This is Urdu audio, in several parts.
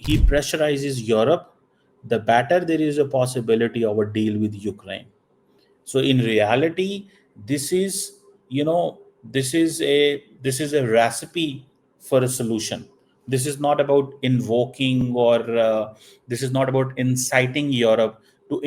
he pressurizes Europe, the better there is a possibility of a deal with Ukraine. So in reality, this is, you know, this is a recipe for a solution. This is not about invoking or this is not about inciting Europe to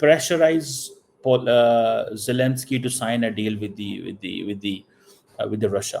pressurize Zelensky to sign a deal with the Russia.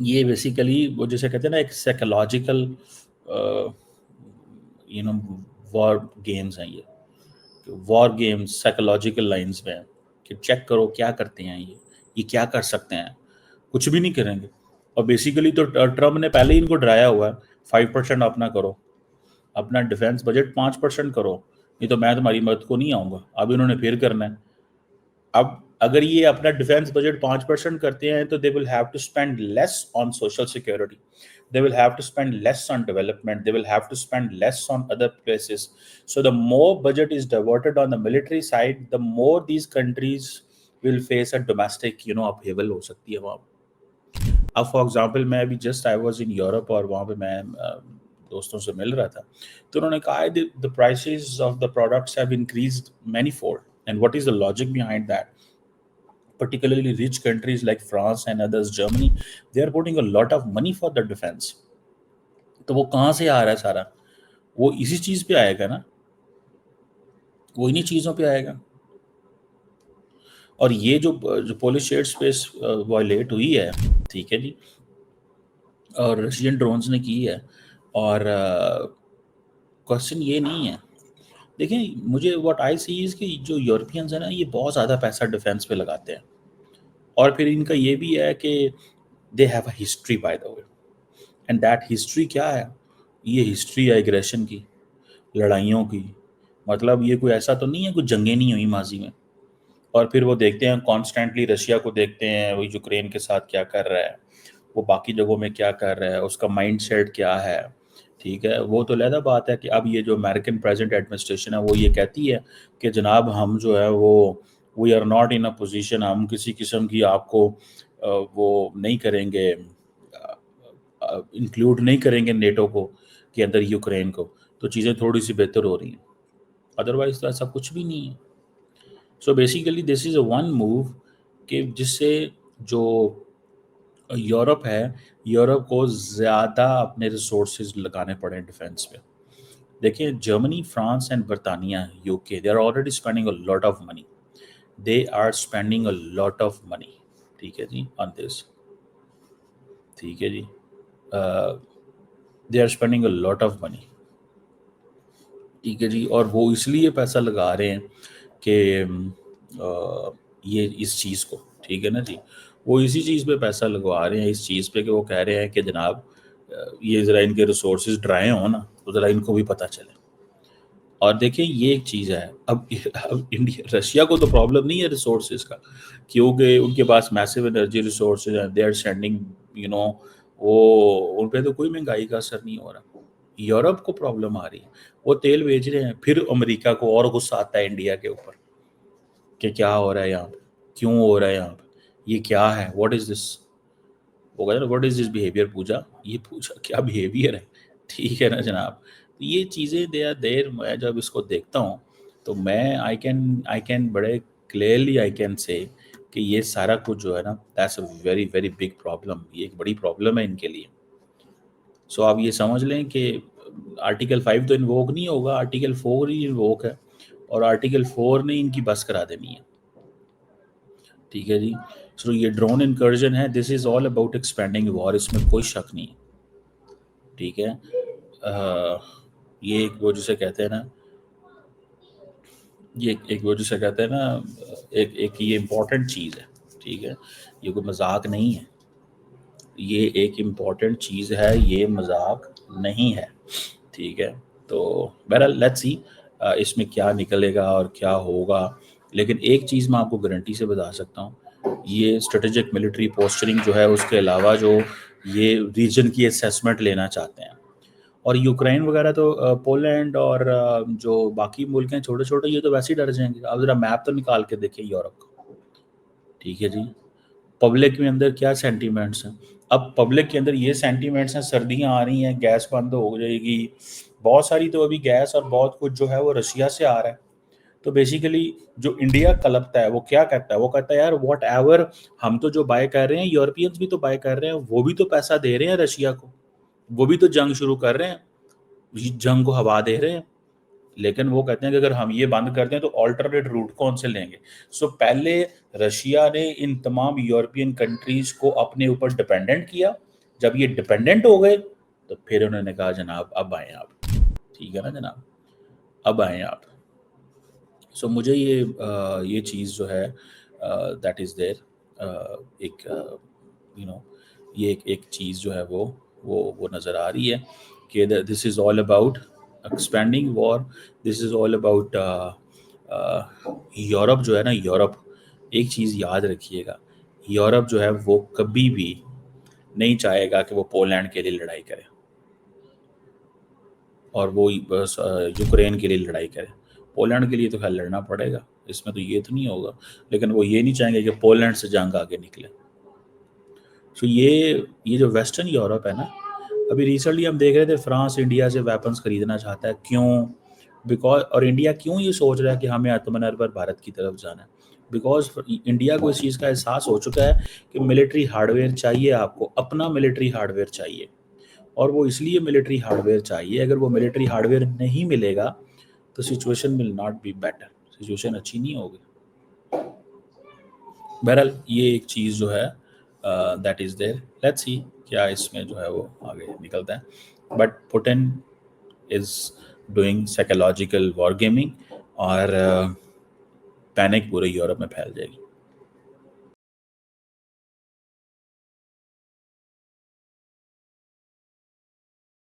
یہ بیسیکلی وہ جیسے کہتے ہیں نا ایک سائیکولوجیکل وار گیمز ہیں یہ وار گیمز سائیکولوجیکل لائنز میں ہیں کہ چیک کرو کیا کرتے ہیں یہ کیا کر سکتے ہیں، کچھ بھی نہیں کریں گے. اور بیسیکلی تو ٹرمپ نے پہلے ہی ان کو ڈرایا ہوا ہے 5% اپنا کرو، اپنا ڈیفینس بجٹ 5% کرو، نہیں تو میں تمہاری مدد کو نہیں آؤں گا. اب انہوں نے پھر کرنا ہے. اب اگر یہ اپنا ڈیفینس بجٹ 5% کرتے ہیں تو they will have to spend less on social security, they will have to spend less on development, they will have to spend less on other places. So the more budget is diverted on the military side, the more these countries will face a domestic upheaval ہو سکتی ہے وہاں. اب فار ایگزامپل میں ابھی just I was in Europe اور وہاں پہ میں دوستوں سے مل رہا تھا تو انہوں نے کہا the prices of the products have increased many fold and what is the logic behind that. Particularly rich countries like France and others, Germany, they are putting a lot of money for the defense. تو وہ کہاں سے آ رہا ہے سارا؟ وہ اسی چیز پہ آئے گا نا، وہ انہی چیزوں پہ آئے گا. اور یہ جو پولش شیئر اسپیس وائلیٹ ہوئی ہے، ٹھیک ہے جی، اور رشین ڈرونز نے کی ہے، اور کوشچن یہ نہیں ہے. دیکھیں مجھے واٹ آئی سی از کہ جو یورپینز ہیں نا یہ بہت زیادہ پیسہ ڈیفینس پہ لگاتے ہیں، اور پھر ان کا یہ بھی ہے کہ they have a history by the way, and that history کیا ہے؟ یہ ہسٹری ہے ایگریشن کی، لڑائیوں کی. مطلب یہ کوئی ایسا تو نہیں ہے کوئی جنگیں نہیں ہوئی ماضی میں. اور پھر وہ دیکھتے ہیں کانسٹینٹلی رشیا کو دیکھتے ہیں وہ یوکرین کے ساتھ کیا کر رہا ہے، وہ باقی جگہوں میں کیا کر رہا ہے، اس کا مائنڈ سیٹ کیا ہے. ٹھیک ہے، وہ تو علیحدہ بات ہے کہ اب یہ جو امریکن پریزنٹ ایڈمنسٹریشن ہے وہ یہ کہتی ہے کہ جناب ہم جو ہے وہ we are not in a position, ہم کسی قسم کی آپ کو وہ نہیں کریں گے، انکلوڈ نہیں کریں گے نیٹو کو کے اندر یوکرین کو. تو چیزیں تھوڑی سی بہتر ہو رہی ہیں، ادروائز تو ایسا کچھ بھی نہیں ہے. So basically this is a one move کہ جس سے جو یورپ ہے، یورپ کو زیادہ اپنے ریسورسز لگانے پڑے ڈیفینس پہ. دیکھیں جرمنی، فرانس اینڈ برطانیہ، U K, they are already spending a lot of money, they are spending a lot of money. ٹھیک ہے جی، آن دس. ٹھیک ہے جی، they are spending a lot of money. ٹھیک ہے جی، اور وہ اس لیے پیسہ لگا رہے ہیں کہ یہ اس چیز کو، ٹھیک ہے نا جی، وہ اسی چیز پہ پیسہ لگوا رہے ہیں، اس چیز پہ کہ وہ کہہ رہے ہیں کہ جناب یہ ذرا ان کے ریسورسز ڈرائے ہوں نا تو ذرا ان کو بھی پتہ چلے. اور دیکھیں یہ ایک چیز ہے، اب انڈیا رشیا کو تو پرابلم نہیں ہے ریسورسز کا، کیونکہ ان کے پاس میسو انرجی ریسورسز ہیں، دے آر سینڈنگ وہ ان پہ تو کوئی مہنگائی کا اثر نہیں ہو رہا. یورپ کو پرابلم آ رہی ہے، وہ تیل بیچ رہے ہیں، پھر امریکہ کو اور غصہ آتا ہے انڈیا کے اوپر کہ کیا ہو رہا ہے یہاں پہ، کیوں ہو رہا ہے یہاں پہ، یہ کیا ہے، واٹ از دس. وہ کہتے ہیں واٹ از دس بیہیویئر. پوچھا یہ پوچھا کیا بیہیویئر ہے. ٹھیک ہے نا جناب. یہ چیزیں دیر میں جب اس کو دیکھتا ہوں تو میں آئی کین بڑے کلیئرلی آئی کین سے کہ یہ سارا کچھ جو ہے نا that's a very very big problem. یہ ایک بڑی پرابلم ہے ان کے لیے. سو آپ یہ سمجھ لیں کہ آرٹیکل 5 تو انووک نہیں ہوگا، آرٹیکل 4 ہی انووک ہے، اور آرٹیکل 4 نے ان کی بس کرا دینی ہے. ٹھیک ہے جی. سو یہ ڈرون انکرجن ہے، دس از آل اباؤٹ ایکسپینڈنگ وار، اس میں کوئی شک نہیں ہے. ٹھیک ہے، یہ ایک وہ جسے کہتے ہیں نا، یہ ایک وہ جسے کہتے ہیں نا ایک یہ امپورٹنٹ چیز ہے. ٹھیک ہے، یہ کوئی مذاق نہیں ہے، یہ ایک امپورٹنٹ چیز ہے، یہ مذاق نہیں ہے. ٹھیک ہے، تو بہرحال لیٹس سی اس میں کیا نکلے گا اور کیا ہوگا. لیکن ایک چیز میں آپ کو گارنٹی سے بتا سکتا ہوں، یہ اسٹریٹجک ملٹری پوسچرنگ جو ہے اس کے علاوہ جو یہ ریجن کی اسیسمنٹ لینا چاہتے ہیں، اور یوکرین وغیرہ تو پولینڈ اور جو باقی ملک ہیں چھوٹے چھوٹے، یہ تو ویسے ہی ڈر جائیں گے. اب ذرا میپ تو نکال کے دیکھیں یورپ کا. ٹھیک ہے جی، پبلک میں اندر کیا سینٹیمنٹس ہیں. اب پبلک کے اندر یہ سینٹیمنٹس ہیں، سردیاں آ رہی ہیں، گیس بند ہو جائے گی، بہت ساری تو ابھی گیس اور بہت کچھ جو ہے وہ رشیا سے آ رہا ہے. تو بیسیکلی جو انڈیا کلپتا ہے وہ کیا کہتا ہے، وہ کہتا ہے یار واٹ ایور ہم تو جو بائی کر رہے ہیں، یورپینز بھی تو بائی کر رہے ہیں، وہ بھی تو پیسہ دے رہے ہیں رشیا کو، وہ بھی تو جنگ شروع کر رہے ہیں، جنگ کو ہوا دے رہے ہیں. لیکن وہ کہتے ہیں کہ اگر ہم یہ بند کر دیں تو آلٹرنیٹ روٹ کون سے لیں گے. سو پہلے رشیا نے ان تمام یورپین کنٹریز کو اپنے اوپر ڈپینڈنٹ کیا، جب یہ ڈپینڈنٹ ہو گئے تو پھر انہوں نے کہا جناب اب آئیں آپ, ٹھیک ہے نا جناب, اب آئیں آپ. سو مجھے یہ چیز جو ہے دیٹ از دیر, ایک یو نو یہ ایک چیز جو ہے وہ نظر آ رہی ہے کہ this is all about expanding war, this is all about Europe جو ہے نا, یورپ ایک چیز یاد رکھیے گا, یورپ جو ہے وہ کبھی بھی نہیں چاہے گا کہ وہ پولینڈ کے لیے لڑائی کرے اور وہ یوکرین کے لیے لڑائی کرے. پولینڈ کے لیے تو خیر لڑنا پڑے گا, اس میں تو یہ تو نہیں ہوگا, لیکن وہ یہ نہیں چاہیں گے کہ پولینڈ سے جنگ آگے نکلے. سو یہ جو ویسٹرن یورپ ہے نا, ابھی ریسنٹلی ہم دیکھ رہے تھے فرانس انڈیا سے ویپنز خریدنا چاہتا ہے, کیوں؟ بیکاز, اور انڈیا کیوں یہ سوچ رہا ہے کہ ہمیں آتم نربھر بھارت کی طرف جانا ہے, بیکاز انڈیا کو اس چیز کا احساس ہو چکا ہے کہ ملٹری ہارڈ ویئر چاہیے, آپ کو اپنا ملٹری ہارڈ ویئر چاہیے, اور وہ اس لیے ملٹری ہارڈ ویئر چاہیے, اگر وہ ملٹری ہارڈ ویئر نہیں ملے گا تو situation will not be better, situation اچھی نہیں ہوگی. بہرحال یہ ایک چیز جو ہے that is there, let's see کیا اس میں جو ہے وہ آگے نکلتا ہے. But Putin is doing psychological war gaming, اور پینک پورے یورپ میں پھیل جائے گی.